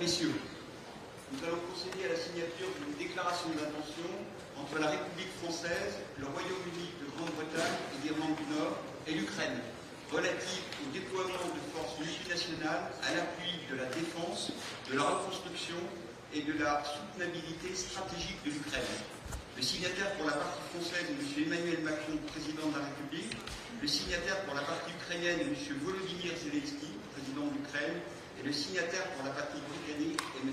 Messieurs, nous allons procéder à la signature d'une déclaration d'intention entre la République française, le Royaume-Uni de Grande-Bretagne et d'Irlande du Nord et l'Ukraine, relative au déploiement de forces multinationales à l'appui de la défense, de la reconstruction et de la soutenabilité stratégique de l'Ukraine. Le signataire pour la partie française est M. Emmanuel Macron, président de la République. Le signataire pour la partie ukrainienne est M. Volodymyr Zelensky, président de l'Ukraine. Et le signataire pour la partie britannique est M.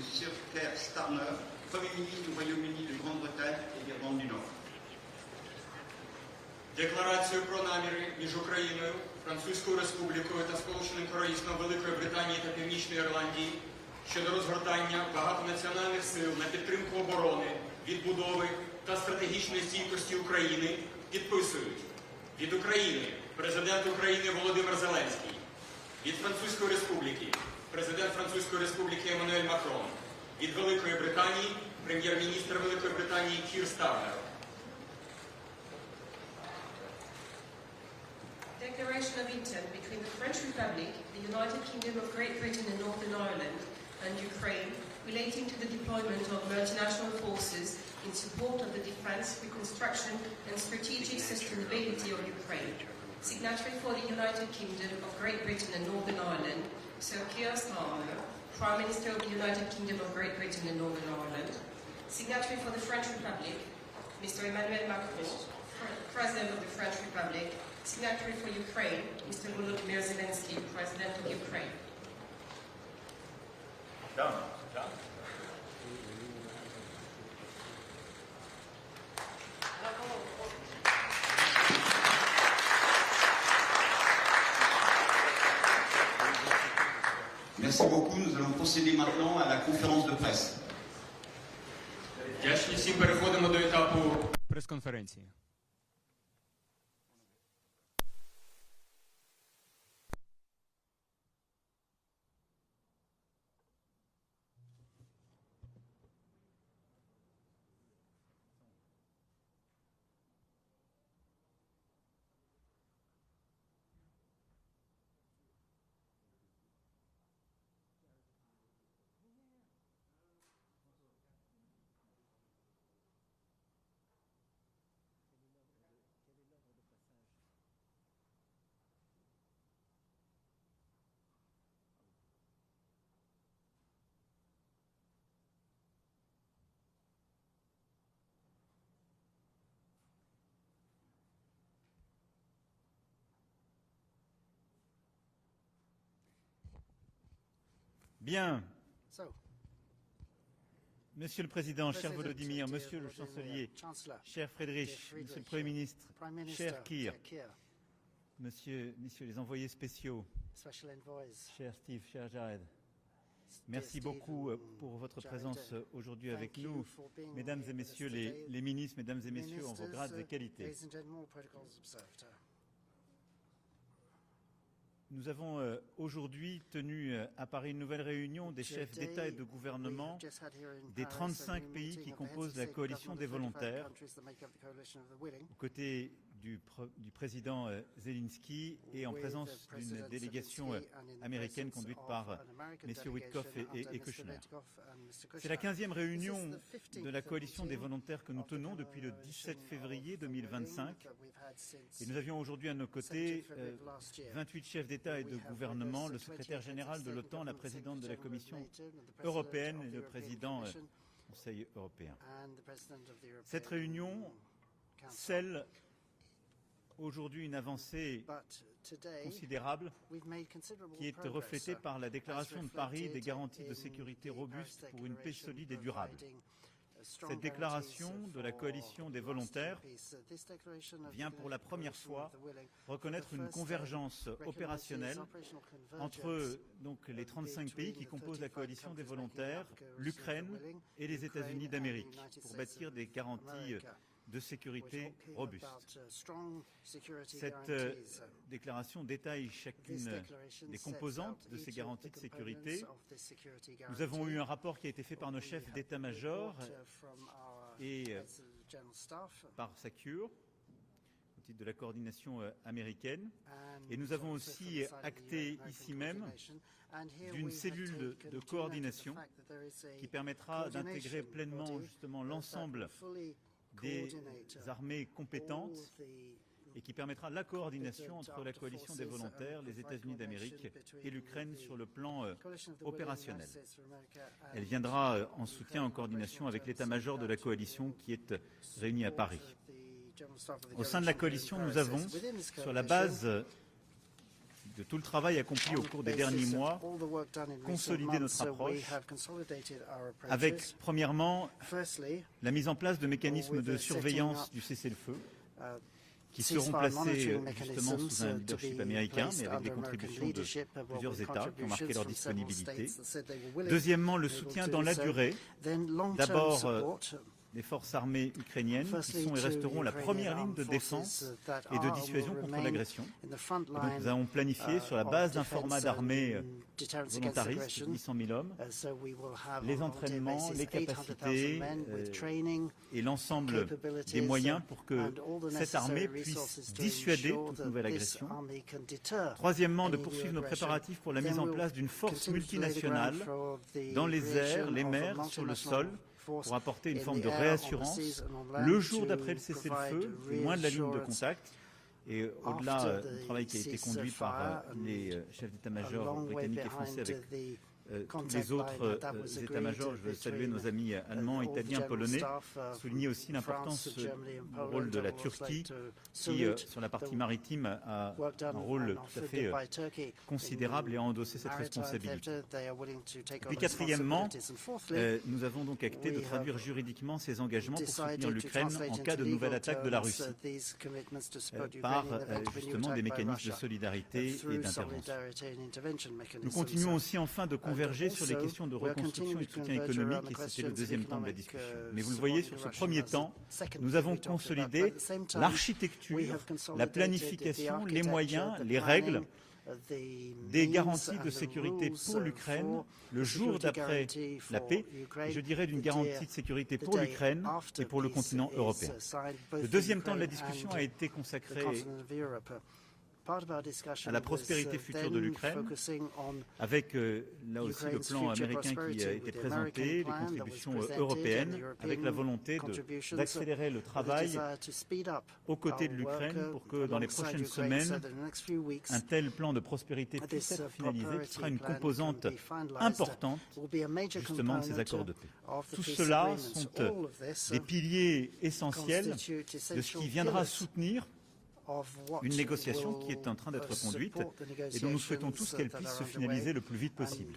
Keir Starmer, Premier ministre du Royaume-Uni de Grande-Bretagne et d'Irlande du Nord. Декларацію про наміри між Україною, Французькою Республікою та Сполученим Королівством Великої Британії та Північної Ірландії щодо розгортання багатонаціональних сил на підтримку оборони, відбудови та стратегічної стійкості України підписують від України президент України Володимир Зеленський, від Французької Республіки президент Французької Республіки Еммануель Макрон, від Великої Британії прем'єр-міністр Великої Британії Кір Стармер. Declaration of intent between the French Republic, the United Kingdom of Great Britain and Northern Ireland, and Ukraine relating to the deployment of multinational forces in support of the defense, reconstruction and strategic sustainability of Ukraine. Signatory for the United Kingdom of Great Britain and Northern Ireland, Sir Keir Starmer, Prime Minister of the United Kingdom of Great Britain and Northern Ireland. Signatory for the French Republic, Mr. Emmanuel Macron, President of the French Republic. Signatory for Ukraine, Mr. Volodymyr Zelensky, President of Ukraine. Done. Merci beaucoup. Nous allons procéder maintenant à la conférence de presse. Вдячні всі, переходимо до етапу прес-конференції. Bien. Monsieur le Président, cher Volodymyr, Monsieur le Chancelier, cher Friedrich, Monsieur le Premier ministre, cher Keir, Messieurs les envoyés spéciaux, cher Steve, cher Jared, merci beaucoup pour votre présence aujourd'hui avec nous, Mesdames et Messieurs les ministres, Mesdames et Messieurs en vos grades et qualités. Nous avons aujourd'hui tenu à Paris une nouvelle réunion des chefs d'État et de gouvernement des 35 pays qui composent la coalition des volontaires, aux côtés du président Zelensky et en présence d'une délégation américaine conduite par messieurs Witkoff et Kushner. C'est la 15e réunion de la coalition des volontaires que nous tenons depuis le 17 février 2025 et nous avions aujourd'hui à nos côtés 28 chefs d'État et de gouvernement, le secrétaire général de l'OTAN, la présidente de la Commission européenne et le président du Conseil européen. Cette réunion scelle aujourd'hui une avancée considérable qui est reflétée par la déclaration de Paris des garanties de sécurité robustes pour une paix solide et durable. Cette déclaration de la coalition des volontaires vient pour la première fois reconnaître une convergence opérationnelle entre les 35 pays qui composent la coalition des volontaires, l'Ukraine et les États-Unis d'Amérique pour bâtir des garanties de sécurité robuste. Cette déclaration détaille chacune des composantes de ces garanties de sécurité. Nous avons eu un rapport qui a été fait par nos chefs d'état-major et par SACEUR, titre de la coordination américaine. Et nous avons aussi acté ici même d'une cellule de coordination qui permettra d'intégrer pleinement justement l'ensemble des armées compétentes et qui permettra la coordination entre la coalition des volontaires, les États-Unis d'Amérique et l'Ukraine sur le plan opérationnel. Elle viendra en soutien, en coordination avec l'état-major de la coalition qui est réuni à Paris. Au sein de la coalition, nous avons, sur la base de tout le travail accompli au cours des derniers mois, consolidé notre approche avec, premièrement, la mise en place de mécanismes de surveillance du cessez-le-feu qui seront placés justement sous un leadership américain, mais avec des contributions de plusieurs États qui ont marqué leur disponibilité. Deuxièmement, le soutien dans la durée. D'abord, les forces armées ukrainiennes qui sont et resteront la première ligne de défense et de dissuasion contre l'agression. Donc nous avons planifié sur la base d'un format d'armée volontariste, 800 000 hommes, les entraînements, les capacités et l'ensemble des moyens pour que cette armée puisse dissuader toute nouvelle agression. Troisièmement, de poursuivre nos préparatifs pour la mise en place d'une force multinationale dans les airs, les mers, sur le sol, pour apporter une forme de réassurance le jour d'après le cessez-le-feu, loin de la ligne de contact. Et au-delà du travail qui a été conduit par les chefs d'état-major britanniques et français avec tous les autres états-majors, je veux saluer nos amis allemands, italiens, polonais, souligner aussi l'importance du rôle de la Turquie qui, sur la partie maritime, a un rôle tout à fait considérable et a endossé cette responsabilité. Et puis quatrièmement, nous avons donc acté de traduire juridiquement ces engagements pour soutenir l'Ukraine en cas de nouvelle attaque de la Russie par justement des mécanismes de solidarité et d'intervention. Nous continuons aussi enfin de converger sur les questions de reconstruction et de soutien économique, et c'était le deuxième temps de la discussion. Mais vous le voyez, sur ce premier temps, nous avons consolidé l'architecture, la planification, les moyens, les règles, des garanties de sécurité pour l'Ukraine le jour d'après la paix, et je dirais d'une garantie de sécurité pour l'Ukraine et pour le continent européen. Le deuxième temps de la discussion a été consacré à la prospérité future de l'Ukraine, avec là aussi le plan américain qui a été présenté, les contributions européennes, avec la volonté d'accélérer le travail aux côtés de l'Ukraine pour que dans les prochaines semaines, un tel plan de prospérité puisse être finalisé, qui sera une composante importante justement de ces accords de paix. Tout cela sont des piliers essentiels de ce qui viendra soutenir une négociation qui est en train d'être conduite et dont nous souhaitons tous qu'elle puisse se finaliser le plus vite possible.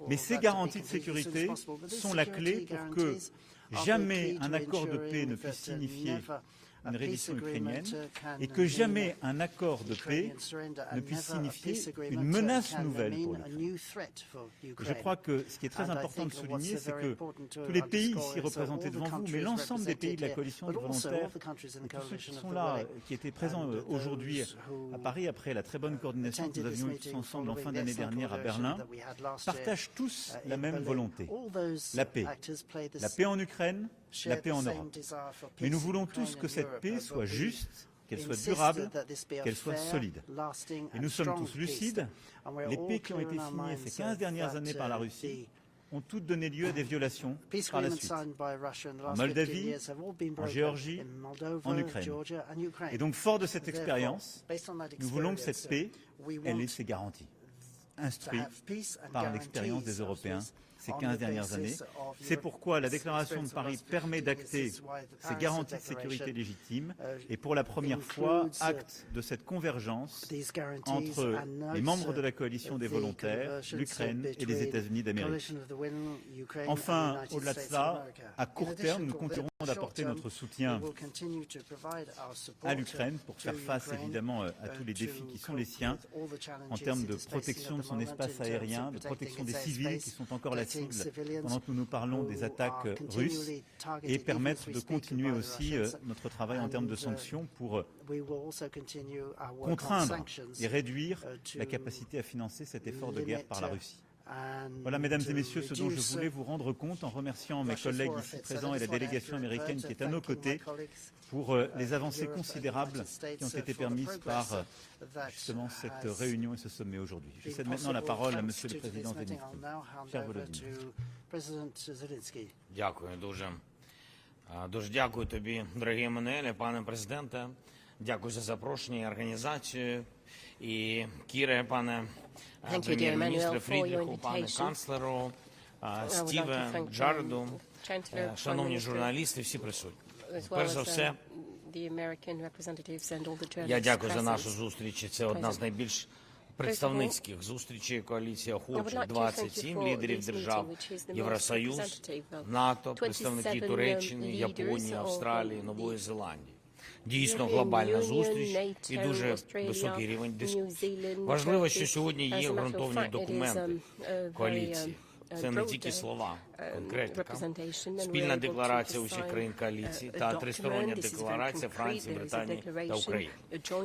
Mais ces garanties de sécurité sont la clé pour que jamais un accord de paix ne puisse signifier une reddition ukrainienne et que jamais un accord de paix ne puisse signifier une menace nouvelle pour l'Ukraine. Je crois que ce qui est très important de souligner, c'est que tous les pays ici représentés devant vous, mais l'ensemble des pays de la coalition des volontaires, et tous ceux qui sont là, qui étaient présents aujourd'hui à Paris après la très bonne coordination que nous avions eue tous ensemble en fin d'année dernière à Berlin, partagent tous la même volonté, la paix. La paix en Ukraine, la paix en Europe. Mais nous voulons tous que cette paix soit juste, qu'elle soit durable, qu'elle soit solide. Et nous sommes tous lucides. Les paix qui ont été signées ces 15 dernières années par la Russie ont toutes donné lieu à des violations par la suite. En Moldavie, en Géorgie, en Ukraine. Et donc, fort de cette expérience, nous voulons que cette paix, elle ait ses garanties, instruites par l'expérience des Européens ces 15 dernières années. C'est pourquoi la déclaration de Paris permet d'acter ces garanties de sécurité légitimes et pour la première fois acte de cette convergence entre les membres de la coalition des volontaires, l'Ukraine et les États-Unis d'Amérique. Enfin, au-delà de cela, à court terme, nous continuerons d'apporter notre soutien à l'Ukraine pour faire face évidemment à tous les défis qui sont les siens en termes de protection de son espace aérien, de protection des civils qui sont encore la cible pendant que nous parlons des attaques russes et permettre de continuer aussi notre travail en termes de sanctions pour contraindre et réduire la capacité à financer cet effort de guerre par la Russie. Voilà, mesdames et messieurs, ce dont je voulais vous rendre compte en remerciant mes collègues ici présents et la délégation américaine qui est à nos côtés pour les avancées considérables qui ont été permises par justement cette réunion et ce sommet aujourd'hui. Je cède maintenant la parole à Monsieur le Président Zelensky. Cher Volodymyr. Дякую дуже. Дуже дякую тобі, дорогі Еммануеле, пане президенте. Дякую за запрошення і організацію. І Кіре, пане прем'єр-міністре Фрідріху, пане канцлеру, Стіве, Джареду, шановні журналісти, всі присутні. Перш за все, я дякую за нашу зустріч. Це одна з найбільш представницьких зустрічей коаліції охочих. 27 лідерів держав, Євросоюз, НАТО, представники Туреччини, Японії, Австралії, Нової Зеландії. Дійсно глобальна зустріч і дуже високий рівень дискусії. Важливо, що сьогодні є ґрунтовні документи коаліції. Це не тільки слова, конкретика. Спільна декларація усіх країн коаліції та тристороння декларація Франції, Британії та України.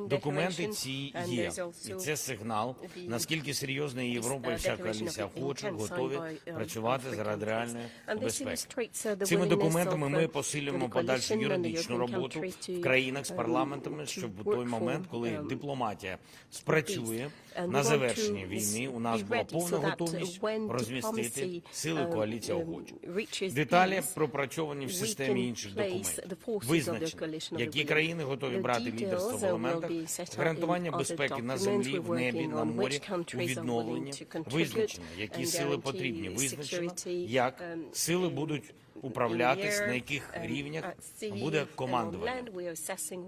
Документи ці є, і це сигнал, наскільки серйозно Європа і вся коаліція охочих готові працювати заради реальної безпеки. Цими документами ми посилюємо подальшу юридичну роботу в країнах з парламентами, щоб у той момент, коли дипломатія спрацює на завершенні війни, у нас була повна готовність розмістити сили коаліції охочих. Деталі пропрацьовані в системі інших документів. Визначено, які країни готові брати лідерство в елементах гарантування безпеки на землі, в небі, на морі, у відновленні. Визначено, які сили потрібні. Визначено, як сили будуть управлятись, на яких рівнях буде командування.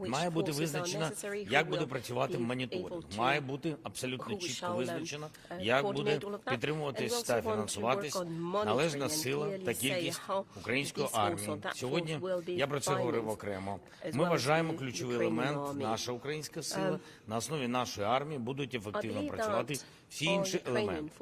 Має бути визначено, як буде працювати моніторинг. Має бути абсолютно чітко визначено, як буде підтримуватись та фінансуватись належна сила та кількість української армії. Сьогодні я про це говорив окремо. Ми вважаємо ключовий елемент – наша українська сила. На основі нашої армії будуть ефективно працювати всі інші елементи.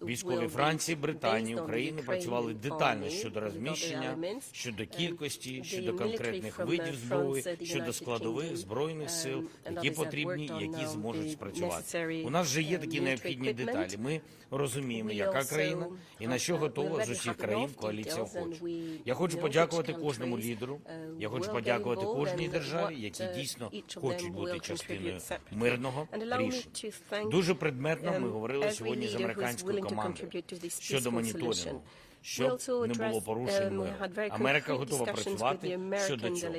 Військові Франції, Британії, України працювали детально щодо розміщення, щодо кількості, щодо конкретних видів зброї, щодо складових збройних сил, які потрібні і які зможуть спрацювати. У нас вже є такі необхідні деталі. Ми розуміємо, яка країна і на що готова з усіх країн коаліція охочих. Я хочу подякувати кожному лідеру, я хочу подякувати кожній державі, які дійсно хочуть бути частиною мирного рішення. Дуже предметно ми говорили сьогодні з американською командою щодо моніторингу, щоб не було порушень миру. Америка готова працювати щодо цього.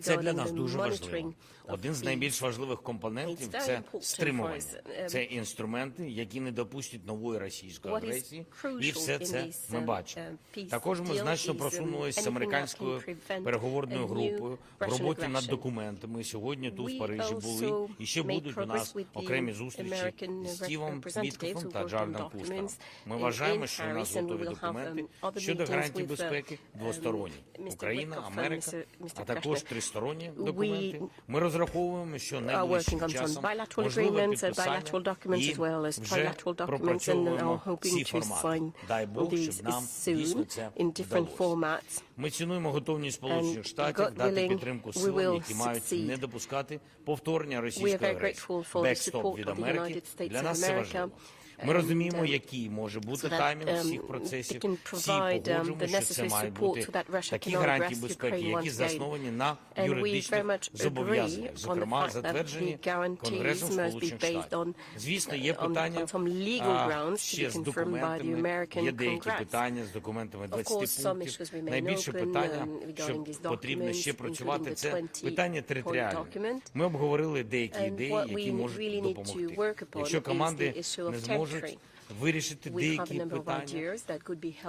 Це для нас дуже важливо. Один з найбільш важливих компонентів – це стримування. Це інструменти, які не допустять нової російської агресії, і все це ми бачимо. Також ми значно просунулися з американською переговорною групою в роботі над документами. Сьогодні тут, в Парижі, були і ще будуть у нас окремі зустрічі з Стівом Віткофом та Джаредом Кушнером. Ми вважаємо, що у нас готові документи щодо гарантій безпеки двосторонні. Україна, Америка, а також тристоронні документи. Ми розраховуємо, що найближчим часом можливе підписання і вже пропрацьовуємо ці формати. Дай Бог, щоб нам дійсно це вдалося. Ми цінуємо готовність Сполучених Штатів дати підтримку силам, які мають не допускати повторення російської агресії. Бекстоп від Америки для нас це важливо. Ми розуміємо, який може бути таймінг всіх процесів. Всі погоджуємо, що це мають бути такі гарантії безпеки, які засновані на юридичних зобов'язаннях, зокрема затверджені Конгресом Сполучених Штатів. Звісно, є питання ще з документами, є деякі питання з документами 20 пунктів. Найбільше питання, що потрібно ще працювати, це питання територіальне. Ми обговорили деякі ідеї, які можуть допомогти. Якщо команди не зможуть вирішити деякі питання,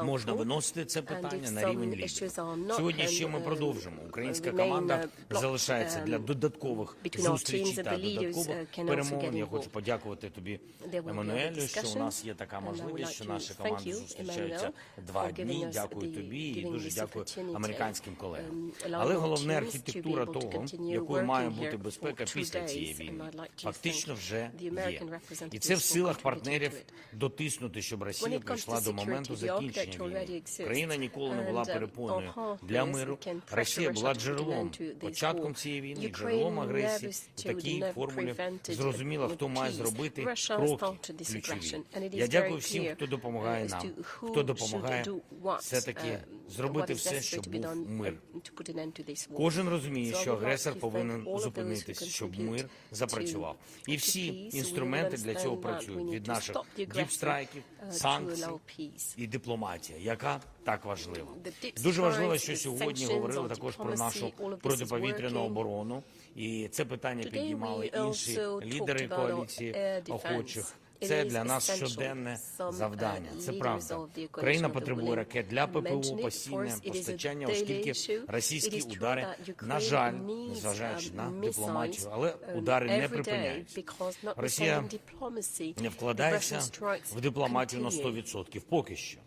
можна виносити це питання на рівень лідерів. Сьогодні ще ми продовжимо. Українська команда залишається для додаткових зустрічей та додаткових перемовин. Я хочу подякувати тобі, Еммануелю, що у нас є така можливість, що наші команди зустрічаються 2 дні. Дякую тобі і дуже дякую американським колегам. Але головне архітектура того, якою має бути безпека після цієї війни, фактично вже є. І це в силах партнерів дотиснути, щоб Росія прийшла до моменту закінчення війни. Країна ніколи не була перепоною для миру. Росія була джерелом, початком цієї війни, джерелом агресії. У такій формулі зрозуміло, хто має зробити кроки ключові. Я дякую всім, хто допомагає нам, хто допомагає все-таки зробити все, щоб був мир. Кожен розуміє, що агресор повинен зупинитися, щоб мир запрацював. І всі інструменти для цього працюють. Від наших діпстрайків, санкцій і дипломатія, яка так важлива. Дуже важливо, що сьогодні говорили також про нашу протиповітряну оборону. І це питання піднімали інші лідери коаліції охочих. Це для нас щоденне завдання. Це правда. Країна потребує ракет для ППО, постійне постачання, оскільки російські удари, на жаль, незважаючи на дипломатію, але удари не припиняються. Росія не вкладається в дипломатію на 100%, поки що.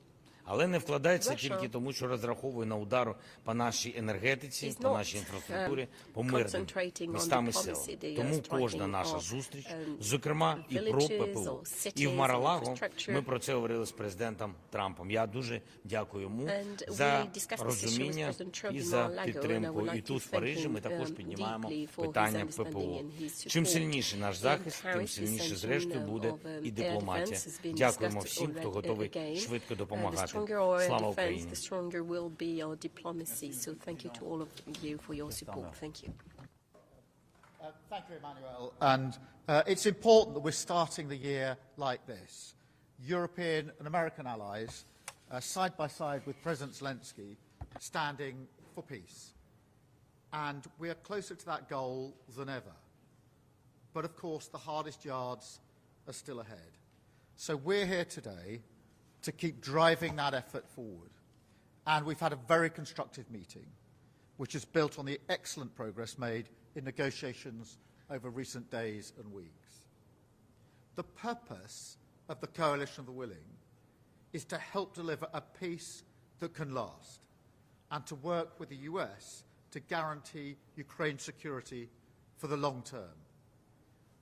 Але не вкладається тільки тому, що розраховує на удар по нашій енергетиці, по нашій інфраструктурі, по мирним містам і селам. Тому кожна наша зустріч, зокрема і про ППО. І в Мар-а-Лаго ми про це говорили з президентом Трампом. Я дуже дякую йому за розуміння і за підтримку. І тут в Парижі ми також піднімаємо питання ППО. Чим сильніший наш захист, тим сильніше зрештою буде і дипломатія. Дякуємо всім, хто готовий швидко допомагати. Слава Україні! The stronger will be our diplomacy. So thank you to all of you for your support. Thank you. Thank you, Emmanuel. And it's important that we're starting the year like this. European and American allies, side by side with President Zelensky, standing for peace. And we are closer to that goal than ever. But of course, the hardest yards are still ahead. So we're here today to keep driving that effort forward. And we've had a very constructive meeting, which is built on the excellent progress made in negotiations over recent days and weeks. The purpose of the Coalition of the Willing is to help deliver a peace that can last and to work with the US to guarantee Ukraine's security for the long term.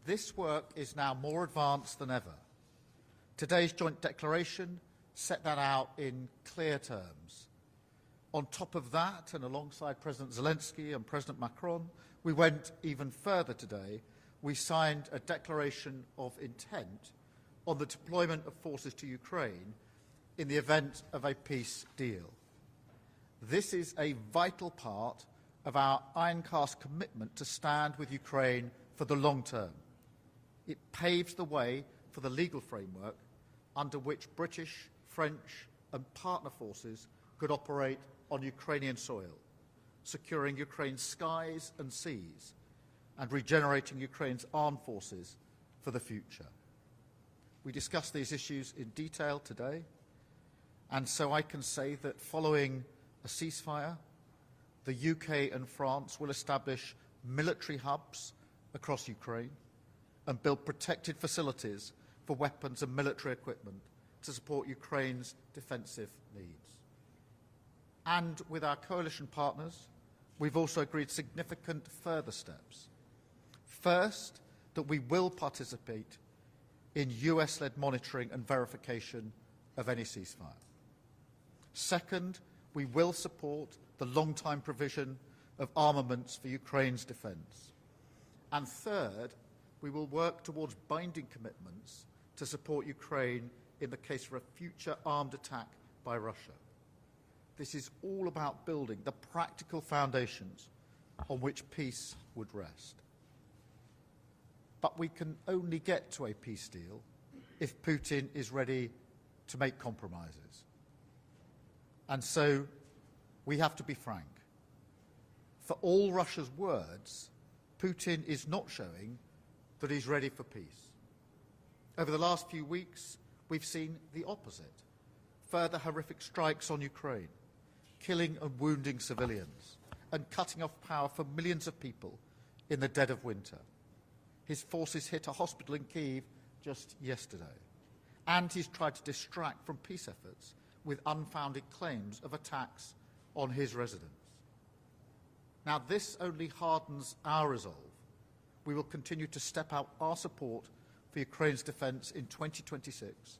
This work is now more advanced than ever. Today's joint declaration set that out in clear terms. On top of that, and alongside President Zelensky and President Macron, we went even further today. We signed a declaration of intent on the deployment of forces to Ukraine in the event of a peace deal. This is a vital part of our iron-cast commitment to stand with Ukraine for the long term. It paves the way for the legal framework under which British, French and partner forces could operate on Ukrainian soil, securing Ukraine's skies and seas and regenerating Ukraine's armed forces for the future. We discussed these issues in detail today, and so I can say that following a ceasefire, the UK and France will establish military hubs across Ukraine and build protected facilities for weapons and military equipment to support Ukraine's defensive needs. And with our coalition partners, we've also agreed significant further steps. First, that we will participate in US-led monitoring and verification of any ceasefire. Second, we will support the long-time provision of armaments for Ukraine's defence. And third, we will work towards binding commitments to support Ukraine in the case of a future armed attack by Russia. This is all about building the practical foundations on which peace would rest. But we can only get to a peace deal if Putin is ready to make compromises. And so we have to be frank. For all Russia's words, Putin is not showing that he's ready for peace. Over the last few weeks, we've seen the opposite. Further horrific strikes on Ukraine, killing and wounding civilians, and cutting off power for millions of people in the dead of winter. His forces hit a hospital in Kyiv just yesterday. And he's tried to distract from peace efforts with unfounded claims of attacks on his residence. Now, this only hardens our resolve. We will continue to step out our support for Ukraine's defence in 2026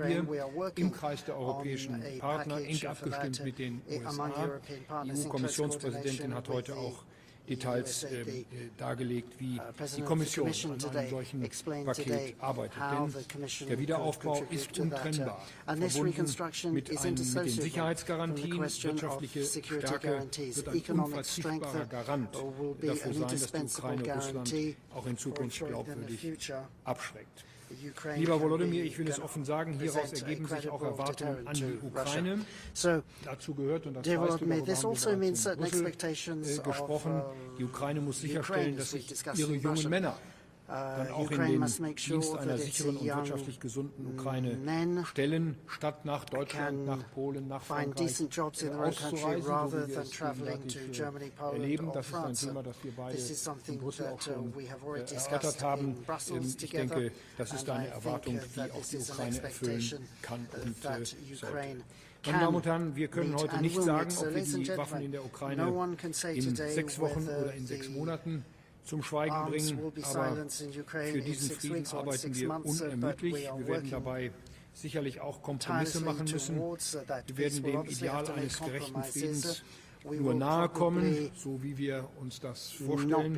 wir im Kreis der europäischen Partner, eng abgestimmt mit den USA. Die EU-Kommissionspräsidentin hat heute auch Details dargelegt, wie die Kommission an einem solchen Paket arbeitet. Denn der Wiederaufbau ist untrennbar verbunden mit den Sicherheitsgarantien. Wirtschaftliche Stärke wird ein unverzichtbarer Garant dafür sein, dass die Ukraine Russland auch in Zukunft glaubwürdig abschreckt. Lieber Volodymyr, ich will es offen sagen, hieraus ergeben sich auch Erwartungen an die Ukraine. Dazu gehört, und das weißt du, darüber haben wir bereits in Brüssel gesprochen, die Ukraine muss sicherstellen, dass sich ihre jungen Männer dann auch in den Dienst einer sicheren und wirtschaftlich gesunden Ukraine stellen, statt nach Deutschland, nach Polen, nach Frankreich auszureisen, so wie wir es gegenwärtig erleben. Das ist ein Thema, das wir beide in Brüssel auch schon erörtert haben. Ich denke, das ist eine Erwartung, die auch die Ukraine erfüllen kann und sollte. Meine Damen und Herren, wir können heute nicht sagen, ob wir die Waffen in der Ukraine in 6 Wochen oder in 6 Monaten zum Schweigen bringen, aber für diesen Frieden arbeiten wir unermüdlich. Wir werden dabei sicherlich auch Kompromisse machen müssen. Wir werden dem Ideal eines gerechten Friedens nur nahe kommen, so wie wir uns das vorstellen.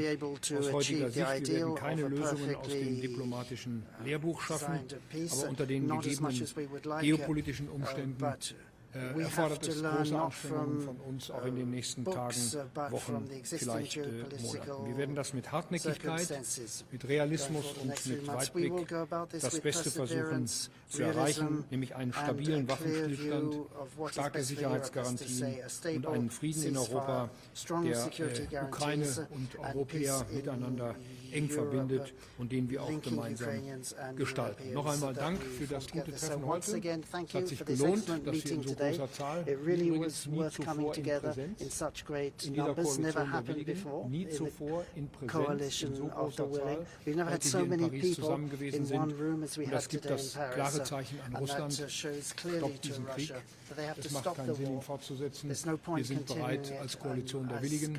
Aus heutiger Sicht, wir werden keine Lösungen aus dem diplomatischen Lehrbuch schaffen, aber unter den gegebenen geopolitischen Umständen erfordert es große Anstrengungen von uns auch in den nächsten Tagen, Wochen, vielleicht Monaten. Wir werden das mit Hartnäckigkeit, mit Realismus und mit Weitblick das Beste versuchen zu erreichen, nämlich einen stabilen Waffenstillstand, starke Sicherheitsgarantien und einen Frieden in Europa, der Ukraine und Europäer miteinander eng verbindet und den wir auch gemeinsam gestalten. Noch einmal Dank für das gute Treffen heute. Es hat sich gelohnt, dass wir in so großer Zahl, übrigens nie zuvor in Präsenz, in dieser Koalition der Willigen, nie zuvor in Präsenz, in so großer Zahl, heute hier in Paris zusammen gewesen sind. Und das gibt das klare Zeichen an Russland, stoppt diesen Krieg. Es macht keinen Sinn, ihn fortzusetzen. Wir sind bereit, als Koalition der Willigen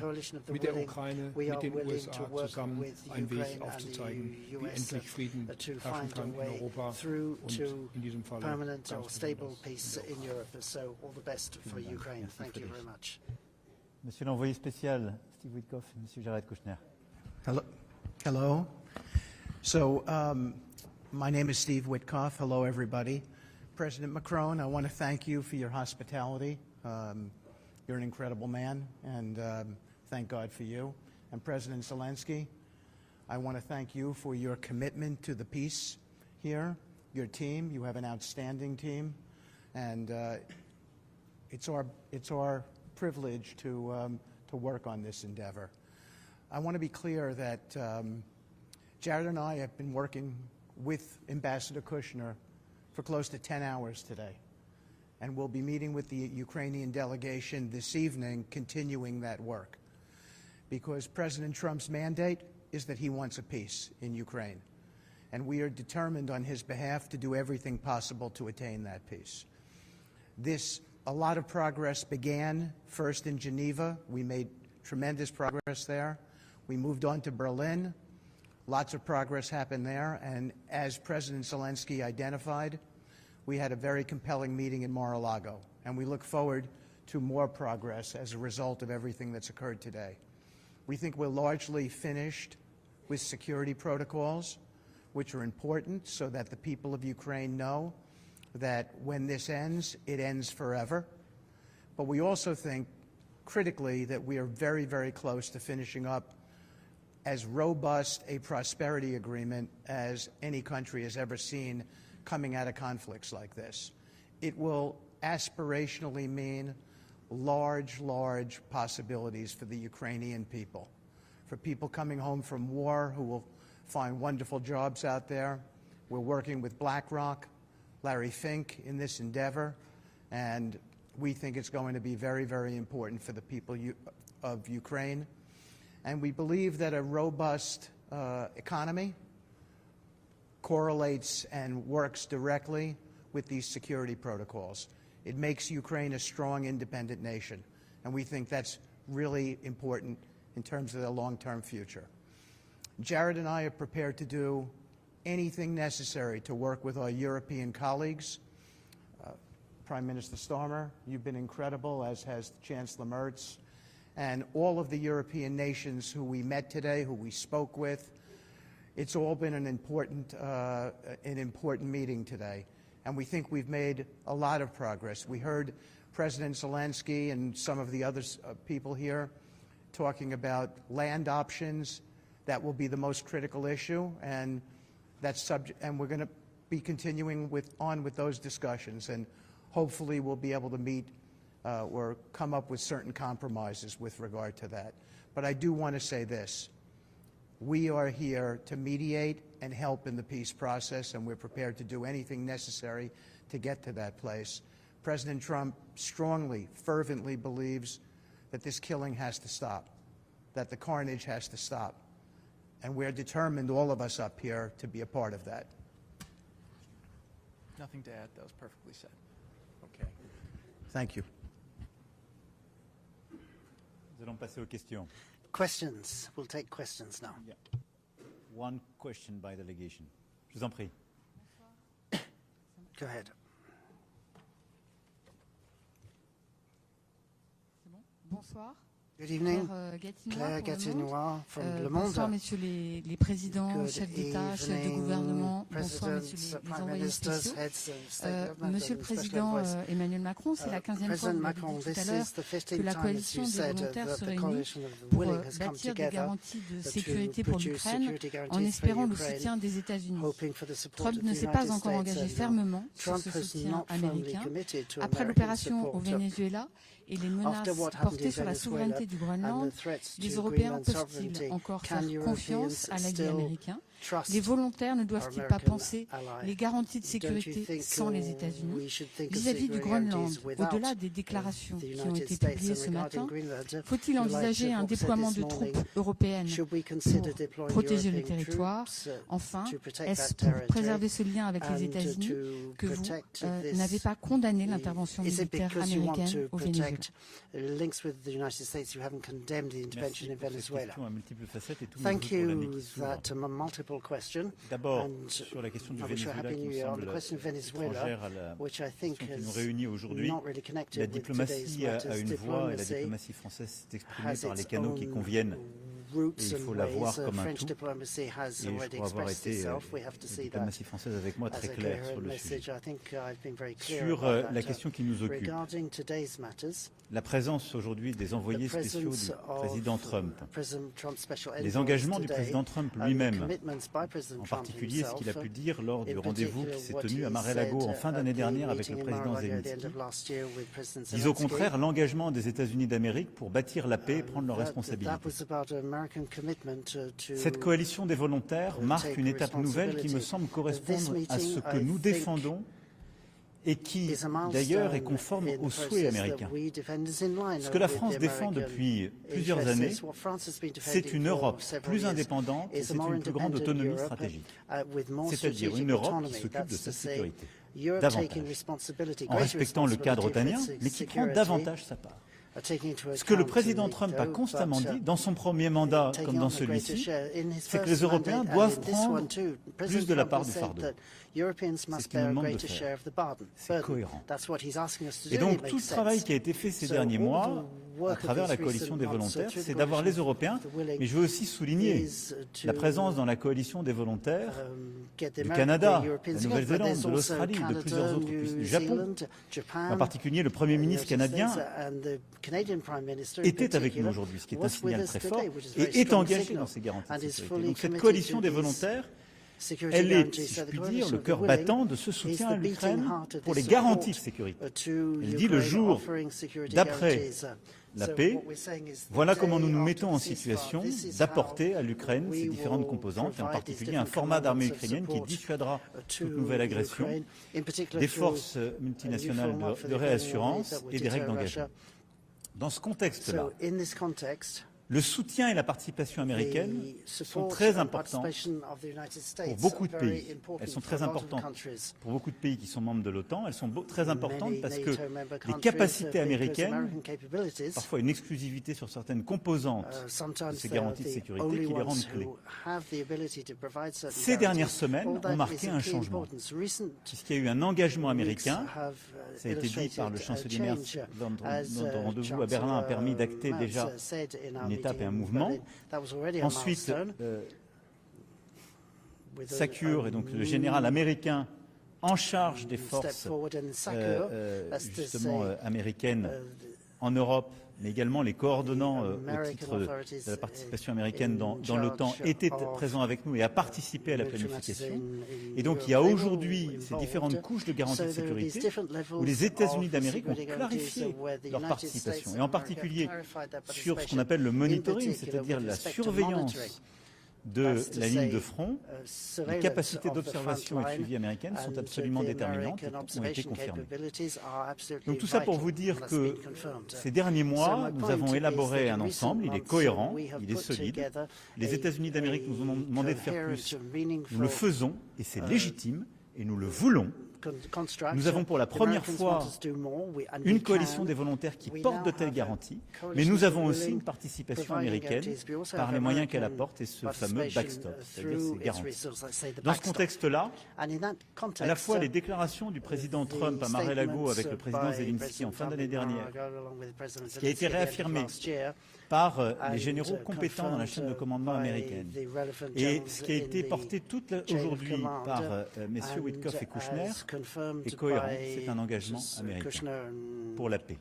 mit der Ukraine, mit den USA zusammen einen Weg aufzuzeigen, wie endlich Frieden herrschen kann in Europa und in diesem Fall ganz besonders in Europa. Monsieur l'envoyé spécial, Steve Witkoff et Monsieur Jared Kushner. Hello. So, my name is Steve Witkoff. Hello, everybody. President Macron, I want to thank you for your hospitality. You're an incredible man, and thank God for you. And President Zelensky, I want to thank you for your commitment to the peace here, your team. You have an outstanding team, and it's our privilege to work on this endeavor. I want to be clear that Jared and I have been working with Ambassador Kushner for close to 10 hours today, and we'll be meeting with the Ukrainian delegation this evening, continuing that work, because President Trump's mandate is that he wants a peace in Ukraine, and we are determined on his behalf to do everything possible to attain that peace. A lot of progress began first in Geneva. We made tremendous progress there. We moved on to Berlin. Lots of progress happened there, and as President Zelensky identified, we had a very compelling meeting in Mar-a-Lago, and we look forward to more progress as a result of everything that's occurred today. We think we're largely finished with security protocols, which are important so that the people of Ukraine know that when this ends, it ends forever. But we also think, critically, that we are very, very close to finishing up as robust a prosperity agreement as any country has ever seen coming out of conflicts like this. It will aspirationally mean large, large possibilities for the Ukrainian people, for people coming home from war who will find wonderful jobs out there. We're working with BlackRock, Larry Fink in this endeavor, and we think it's going to be very, very important for the people of Ukraine. And we believe that a robust economy correlates and works directly with these security protocols. It makes Ukraine a strong, independent nation, and we think that's really important in terms of their long-term future. Jared and I are prepared to do anything necessary to work with our European colleagues. Prime Minister Starmer, you've been incredible, as has Chancellor Merz, and all of the European nations who we met today, who we spoke with. It's all been an important meeting today, and we think we've made a lot of progress. We heard President Zelensky and some of the other people here talking about land options. That will be the most critical issue, and we're going to be continuing on with those discussions, and hopefully we'll be able to meet or come up with certain compromises with regard to that. But I do want to say this. We are here to mediate and help in the peace process, and we're prepared to do anything necessary to get to that place. President Trump strongly, fervently believes that this killing has to stop, that the carnage has to stop. And we're determined, all of us up here, to be a part of that. Nothing to add. That was perfectly said. Okay. Thank you. Nous allons passer aux questions. Questions. We'll take questions now. Yeah. One question by delegation. Je vous en prie. Go ahead. Bonsoir. Good evening. Claire Gatinois from Le Monde. Bonsoir, messieurs les présidents, chefs d'État, chefs de gouvernement. Bonsoir, messieurs les envoyés spéciaux. Monsieur le Président Emmanuel Macron, c'est la 15e fois, vous l'avez dit tout à l'heure, que la coalition des volontaires se réunit pour bâtir des garanties de sécurité pour l'Ukraine en espérant le soutien des États-Unis. Trump ne s'est pas encore engagé fermement sur ce soutien américain. Après l'opération au Venezuela et les menaces portées sur la souveraineté du Groenland, les Européens peuvent-ils encore faire confiance à l'allié américain? Les volontaires ne doivent-ils pas penser les garanties de sécurité sans les États-Unis? Vis-à-vis du Groenland, au-delà des déclarations qui ont été publiées ce matin, faut-il envisager un déploiement de troupes européennes pour protéger le territoire? Enfin, est-ce pour préserver ce lien avec les États-Unis que vous n'avez pas condamné l'intervention militaire américaine au Venezuela? Thank you. That multiple question. D'abord, sur la question du Venezuela, qui me semble étrangère à la question qui nous réunit aujourd'hui, la diplomatie a une voix et la diplomatie française s'est exprimée par les canaux qui conviennent. Et il faut la voir comme un tout. Et je crois avoir été, la diplomatie française avec moi, très claire sur le sujet. Sur la question qui nous occupe, la présence aujourd'hui des envoyés spéciaux du président Trump, les engagements du président Trump lui-même, en particulier ce qu'il a pu dire lors du rendez-vous qui s'est tenu à Mar-a-Lago en fin d'année dernière avec le président Zelensky, disent au contraire l'engagement des États-Unis d'Amérique pour bâtir la paix et prendre leurs responsabilités. Cette coalition des volontaires marque une étape nouvelle qui me semble correspondre à ce que nous défendons et qui, d'ailleurs, est conforme aux souhaits américains. Ce que la France défend depuis plusieurs années, c'est une Europe plus indépendante et c'est une plus grande autonomie stratégique. C'est-à-dire une Europe qui s'occupe de sa sécurité, davantage, en respectant le cadre otanien, mais qui prend davantage sa part. Ce que le président Trump a constamment dit, dans son premier mandat comme dans celui-ci, c'est que les Européens doivent prendre plus de la part du fardeau. C'est ce qu'il nous demande de faire. C'est cohérent. Et donc tout le travail qui a été fait ces derniers mois, à travers la coalition des volontaires, c'est d'avoir les Européens, mais je veux aussi souligner la présence dans la coalition des volontaires du Canada, de la Nouvelle-Zélande, de l'Australie, de plusieurs autres puissances, du Japon. En particulier, le Premier ministre canadien était avec nous aujourd'hui, ce qui est un signal très fort, et est engagé dans ces garanties de sécurité. Donc cette coalition des volontaires, elle est, si je puis dire, le cœur battant de ce soutien à l'Ukraine pour les garanties de sécurité. Elle dit le jour d'après la paix, voilà comment nous nous mettons en situation d'apporter à l'Ukraine ces différentes composantes, et en particulier un format d'armée ukrainienne qui dissuadera toute nouvelle agression, des forces multinationales de réassurance et des règles d'engagement. Dans ce contexte-là, Le soutien et la participation américaine sont très importants pour beaucoup de pays. Elles sont très importantes pour beaucoup de pays qui sont membres de l'OTAN. Elles sont très importantes parce que les capacités américaines, parfois une exclusivité sur certaines composantes de ces garanties de sécurité qui les rendent clés. Ces dernières semaines ont marqué un changement, puisqu'il y a eu un engagement américain. Ça a été dit par le chancelier Merz dans notre rendez-vous à Berlin, a permis d'acter déjà une étape et un mouvement. Ensuite, SACEUR, et donc le général américain en charge des forces justement américaines en Europe, mais également les coordonnants au titre de la participation américaine dans l'OTAN, étaient présents avec nous et a participé à la planification. Et donc il y a aujourd'hui ces différentes couches de garantie de sécurité où les États-Unis d'Amérique ont clarifié leur participation, et en particulier sur ce qu'on appelle le monitoring, c'est-à-dire la surveillance de la ligne de front. Les capacités d'observation et de suivi américaines sont absolument déterminantes et ont été confirmées. Donc tout ça pour vous dire que ces derniers mois, nous avons élaboré un ensemble, il est cohérent, il est solide. Les États-Unis d'Amérique nous ont demandé de faire plus, nous le faisons et c'est légitime et nous le voulons. Nous avons pour la première fois une coalition des volontaires qui porte de telles garanties, mais nous avons aussi une participation américaine par les moyens qu'elle apporte et ce fameux backstop, c'est-à-dire ces garanties. Dans ce contexte-là, à la fois les déclarations du président Trump à Mar-a-Lago avec le président Zelensky en fin d'année dernière, ce qui a été réaffirmé par les généraux compétents dans la chaîne de commandement américaine, et ce qui a été porté aujourd'hui par messieurs Witkoff et Kouchner est cohérent, c'est un engagement américain pour la paix.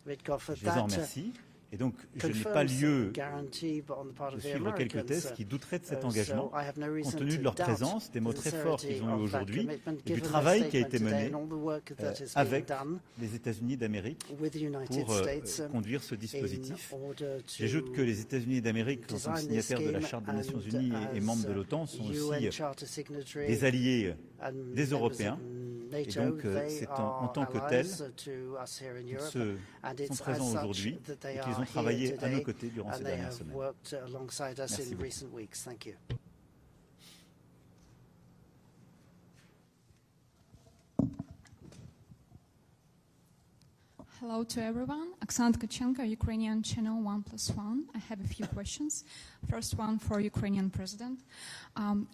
Je les en remercie. Et donc, je n'ai pas lieu de suivre quelques thèses qui douteraient de cet engagement, compte tenu de leur présence, des mots très forts qu'ils ont eu aujourd'hui, et du travail qui a été mené avec les États-Unis d'Amérique pour conduire ce dispositif. J'ajoute que les États-Unis d'Amérique, en tant que signataires de la Charte des Nations Unies et membres de l'OTAN, sont aussi des alliés des Européens. Et donc, c'est en tant que tels qu'ils sont présents aujourd'hui et qu'ils ont travaillé à nos côtés durant ces dernières semaines. Merci beaucoup. Hello to everyone. Oksana Tkachenko, Ukrainian channel 1+1. I have a few questions. First one for Ukrainian president.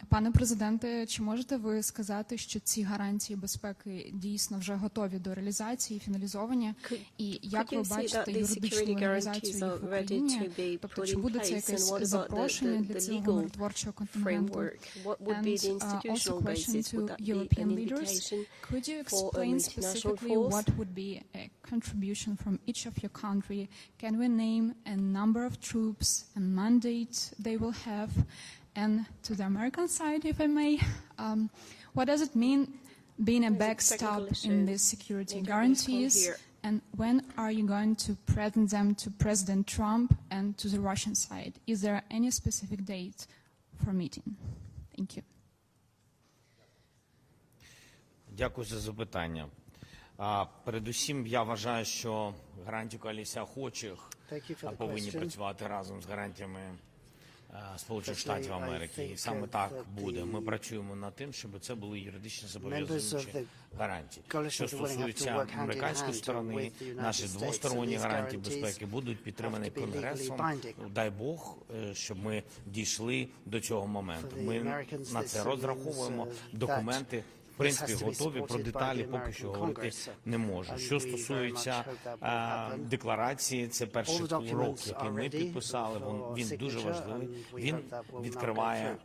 Пане президенте, чи можете ви сказати, що ці гарантії безпеки дійсно вже готові до реалізації, фіналізовані? І як ви бачите юридичну реалізацію їх в Україні? Тобто, чи буде це якесь запрошення для цього миротворчого контингенту? And also question to European leaders. Could you explain specifically what would be a contribution from each of your country? Can we name a number of troops, a mandate they will have? And to the American side, if I may, what does it mean being a backstop in these security guarantees? And when are you going to present them to President Trump and to the Russian side? Is there any specific date for meeting? Thank you. Дякую за запитання. Передусім, я вважаю, що гарантії коаліції охочих повинні працювати разом з гарантіями Сполучених Штатів Америки. І саме так буде. Ми працюємо над тим, щоб це були юридично зобов'язуючі гарантії. Що стосується американської сторони, наші двосторонні гарантії безпеки будуть підтримані Конгресом. Дай Бог, щоб ми дійшли до цього моменту. Ми на це розраховуємо, документи в принципі готові, про деталі поки що говорити не можу. Що стосується декларації, це перший крок, який ми підписали, він дуже важливий, він відкриває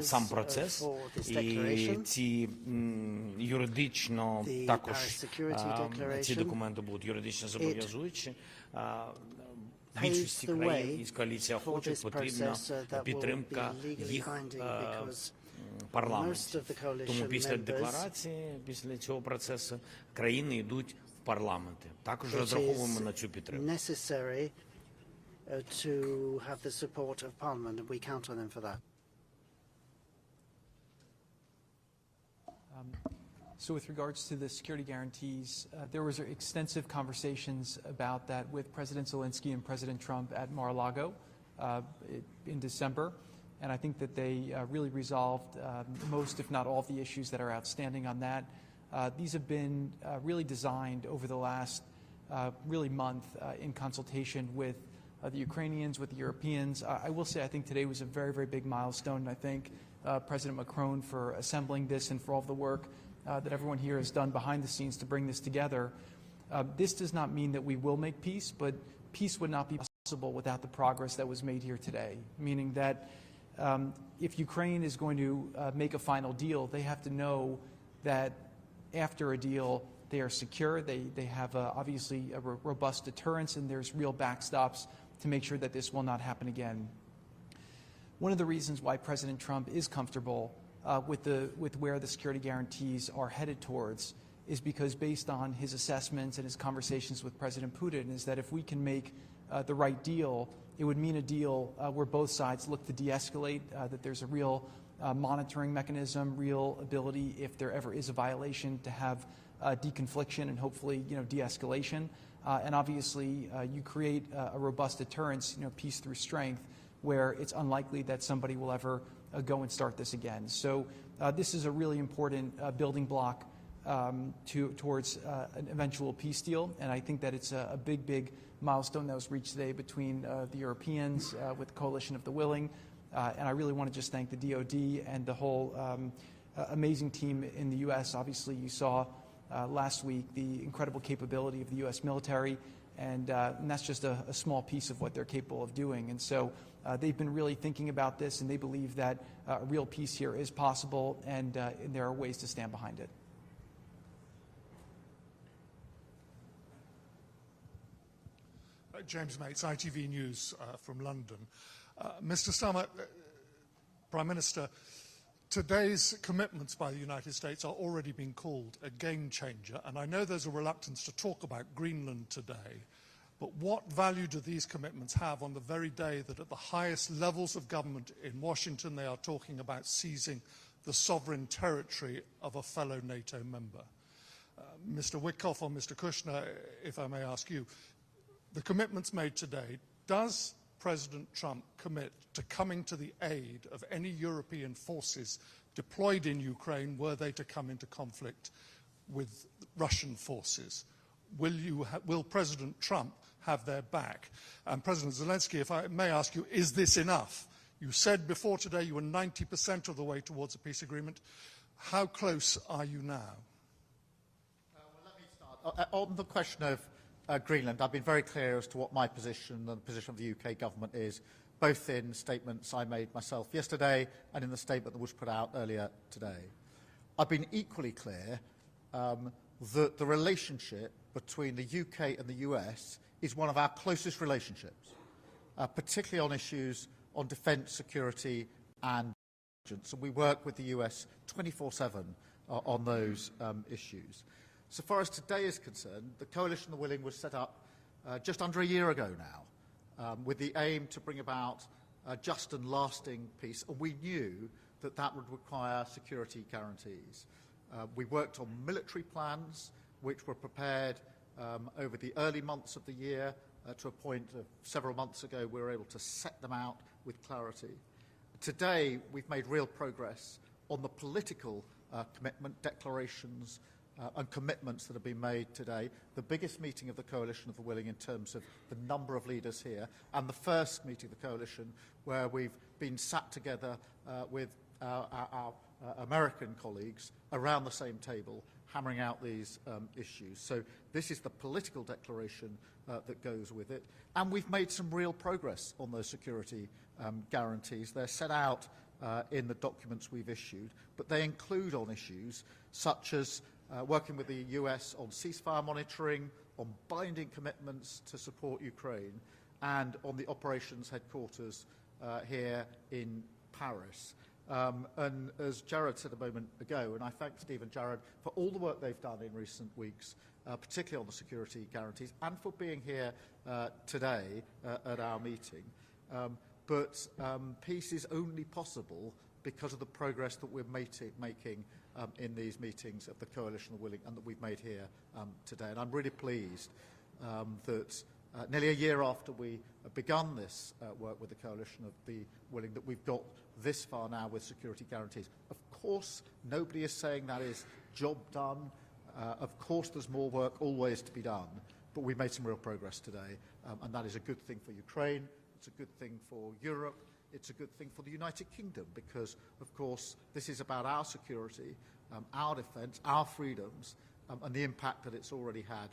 сам процес, і ці юридично також ці документи будуть юридично зобов'язуючі. Більшості країн із коаліції охочих потрібна підтримка їх парламенті. Тому після декларації, після цього процесу, країни йдуть в парламенти. Також розраховуємо на цю підтримку. So with regards to the security guarantees, there was extensive conversations about that with President Zelensky and President Trump at Mar-a-Lago in December. And I think that they really resolved most, if not all, of the issues that are outstanding on that. These have been really designed over the last really month in consultation with the Ukrainians, with the Europeans. I will say I think today was a very, very big milestone, and I thank President Macron for assembling this and for all of the work that everyone here has done behind the scenes to bring this together. This does not mean that we will make peace, but peace would not be possible without the progress that was made here today, meaning that if Ukraine is going to make a final deal, they have to know that after a deal, they are secure, they have obviously a robust deterrence, and there's real backstops to make sure that this will not happen again. One of the reasons why President Trump is comfortable with where the security guarantees are headed towards is because based on his assessments and his conversations with President Putin is that if we can make the right deal, it would mean a deal where both sides look to de-escalate, that there's a real monitoring mechanism, real ability, if there ever is a violation, to have deconfliction and hopefully, de-escalation. And obviously, you create a robust deterrence, peace through strength, where it's unlikely that somebody will ever go and start this again. So this is a really important building block towards an eventual peace deal. And I think that it's a big, big milestone that was reached today between the Europeans with the Coalition of the Willing. And I really want to just thank the DOD and the whole amazing team in the U.S. Obviously, you saw last week the incredible capability of the U.S. military, and that's just a small piece of what they're capable of doing. And so they've been really thinking about this, and they believe that a real peace here is possible, and there are ways to stand behind it. James Mates, ITV News from London. Mr. Starmer, Prime Minister, today's commitments by the United States are already being called a game changer, and I know there's a reluctance to talk about Greenland today, but what value do these commitments have on the very day that at the highest levels of government in Washington they are talking about seizing the sovereign territory of a fellow NATO member? Mr. Witkoff or Mr. Kushner, if I may ask you, the commitments made today, does President Trump commit to coming to the aid of any European forces deployed in Ukraine were they to come into conflict with Russian forces? Will President Trump have their back? And President Zelensky, if I may ask you, is this enough? You said before today you were 90% of the way towards a peace agreement. How close are you now? Well, let me start. On the question of Greenland, I've been very clear as to what my position and the position of the UK government is, both in statements I made myself yesterday and in the statement that was put out earlier today. I've been equally clear that the relationship between the UK and the US is one of our closest relationships, particularly on issues on defence, security and intelligence. And we work with the US 24/7 on those issues. So far as today is concerned, the Coalition of the Willing was set up just under a year ago now, with the aim to bring about just and lasting peace, and we knew that that would require security guarantees. We worked on military plans, which were prepared over the early months of the year. To a point of several months ago, we were able to set them out with clarity. Today, we've made real progress on the political commitment, declarations, and commitments that have been made today. The biggest meeting of the Coalition of the Willing in terms of the number of leaders here, and the first meeting of the Coalition where we've been sat together with our American colleagues around the same table, hammering out these issues. So this is the political declaration that goes with it. And we've made some real progress on those security guarantees. They're set out in the documents we've issued, but they include on issues such as working with the US on ceasefire monitoring, on binding commitments to support Ukraine, and on the operations headquarters here in Paris. And as Jared said a moment ago, and I thank Steve and Jared for all the work they've done in recent weeks, particularly on the security guarantees, and for being here today at our meeting. But peace is only possible because of the progress that we're making in these meetings of the Coalition of the Willing and that we've made here today. And I'm really pleased that nearly a year after we have begun this work with the Coalition of the Willing, that we've got this far now with security guarantees. Of course, nobody is saying that is job done. Of course, there's more work always to be done, but we've made some real progress today, and that is a good thing for Ukraine, it's a good thing for Europe, it's a good thing for the United Kingdom, because, of course, this is about our security, our defence, our freedoms, and the impact that it's already had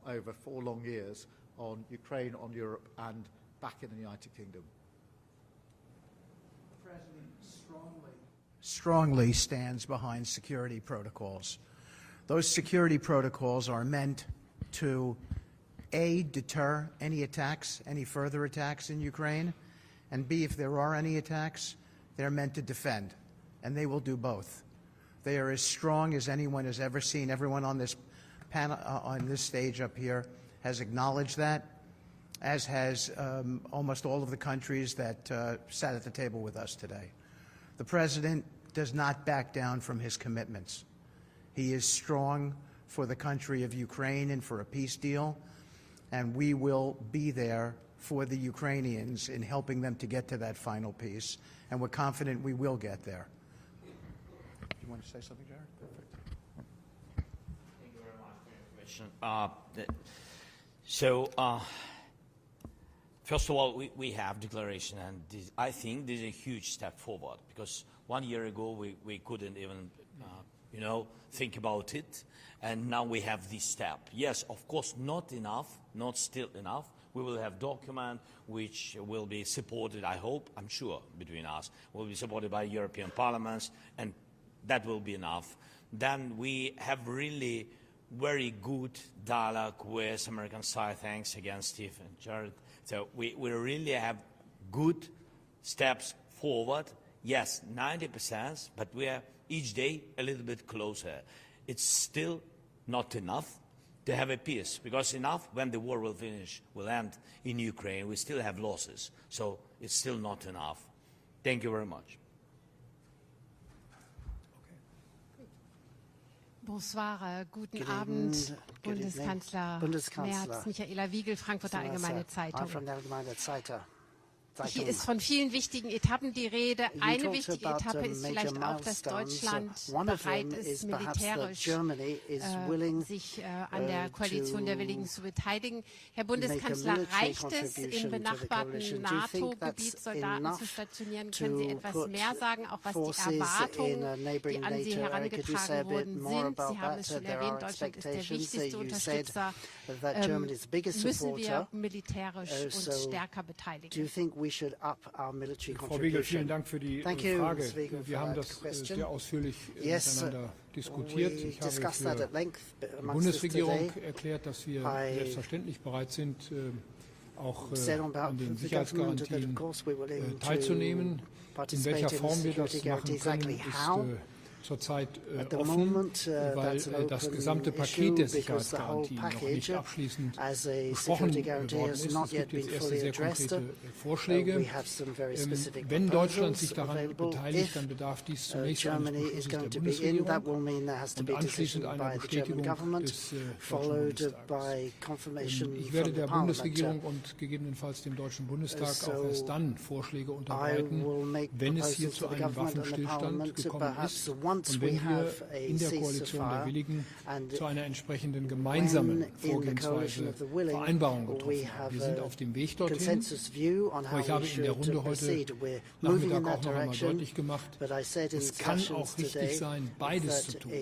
over 4 long years on Ukraine, on Europe, and back in the United Kingdom. The President strongly stands behind security protocols. Those security protocols are meant to, A, deter any attacks, any further attacks in Ukraine, and B, if there are any attacks, they're meant to defend, and they will do both. They are as strong as anyone has ever seen. Everyone on this panel, on this stage up here, has acknowledged that, as has almost all of the countries that sat at the table with us today. The President does not back down from his commitments. He is strong for the country of Ukraine and for a peace deal, and we will be there for the Ukrainians in helping them to get to that final peace, and we're confident we will get there. You want to say something, Jared? Perfect. Thank you very much for your question. First of all, we have declaration, and I think this is a huge step forward, because 1 year ago we couldn't even, think about it, and now we have this step. Yes, of course, not enough, not still enough. We will have document which will be supported, I hope, I'm sure, between us, will be supported by European parliaments, and that will be enough. Then we have really very good dialogue with American side. Thanks again, Steve and Jared. So we really have good steps forward. Yes, 90%, but we are each day a little bit closer. It's still not enough to have a peace, because enough when the war will finish, will end in Ukraine, we still have losses. So it's still not enough. Thank you very much. Bonsoir, guten Abend, Bundeskanzler Merz, Michaela Wiegel, Frankfurter Allgemeine Zeitung. Hier ist von vielen wichtigen Etappen die Rede. Eine wichtige Etappe ist vielleicht auch, dass Deutschland bereit ist, militärisch sich an der Koalition der Willigen zu beteiligen. Herr Bundeskanzler, reicht es, im benachbarten NATO-Gebiet Soldaten zu stationieren? Können Sie etwas mehr sagen, auch was die Erwartungen, die an Sie herangetragen worden sind? Sie haben es schon erwähnt, Deutschland ist der wichtigste Unterstützer. Müssen wir militärisch uns stärker beteiligen? Frau Wiegel, vielen Dank für die Frage. Wir haben das sehr ausführlich miteinander diskutiert. Ich habe für die Bundesregierung erklärt, dass wir selbstverständlich bereit sind, auch an den Sicherheitsgarantien teilzunehmen. In welcher Form wir das machen können, ist zurzeit offen, weil das gesamte Paket der Sicherheitsgarantien noch nicht abschließend besprochen worden ist. Es gibt jetzt erste sehr konkrete Vorschläge. Wenn Deutschland sich daran beteiligt, dann bedarf dies zunächst eines Beschlusses der Bundesregierung und anschließend einer Bestätigung des Deutschen Bundestags. Ich werde der Bundesregierung und gegebenenfalls dem Deutschen Bundestag auch erst dann Vorschläge unterbreiten, wenn es hier zu einem Waffenstillstand gekommen ist. Und wenn wir in der Koalition der Willigen zu einer entsprechenden gemeinsamen Vorgehensweise Vereinbarung getroffen haben. Wir sind auf dem Weg dorthin. Aber ich habe in der Runde heute Nachmittag auch noch einmal deutlich gemacht, es kann auch richtig sein, beides zu tun.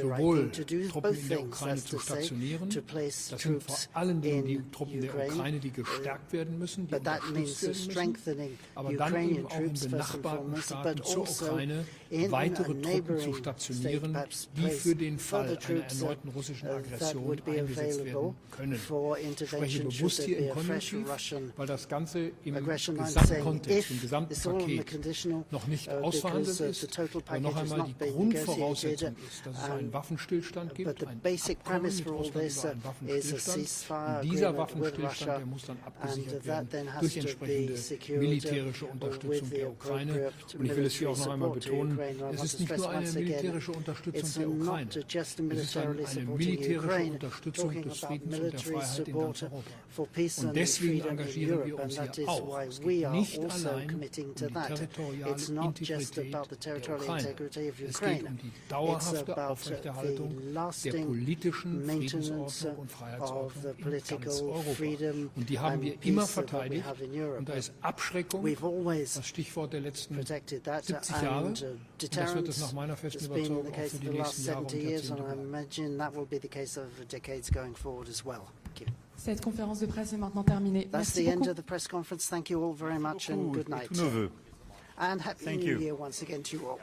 Sowohl Truppen in der Ukraine zu stationieren, das sind vor allen Dingen die Truppen der Ukraine, die gestärkt werden müssen, die unterstützt werden müssen, aber dann eben auch in benachbarten Staaten zur Ukraine weitere Truppen zu stationieren, die für den Fall einer erneuten russischen Aggression eingesetzt werden können. Ich spreche bewusst hier im Konjunktiv, weil das Ganze im Gesamtkontext, im gesamten Paket noch nicht ausverhandelt ist. Aber noch einmal die Grundvoraussetzung ist, dass es einen Waffenstillstand gibt, ein Abkommen mit Russland über einen Waffenstillstand. Und dieser Waffenstillstand, der muss dann abgesichert werden durch entsprechende militärische Unterstützung der Ukraine. Und ich will es hier auch noch einmal betonen, es ist nicht nur nur eine militärische Unterstützung der Ukraine. Es ist eine militärische Unterstützung des Friedens und der Freiheit in ganz Europa. Und deswegen engagieren wir uns hier auch. Es geht nicht allein um die territoriale Integrität der Ukraine. Es geht um die dauerhafte Aufrechterhaltung der politischen Friedensordnung und Freiheitsordnung in ganz Europa. Und die haben wir immer verteidigt. Und da ist Abschreckung das Stichwort der letzten 70 Jahre. Und das wird es nach meiner festen Überzeugung auch für die nächsten Jahre und Jahrzehnte. Cette conférence de presse est maintenant terminée. That's the end of the press conference. Thank you all very much and good night. And Happy New Year once again to you all.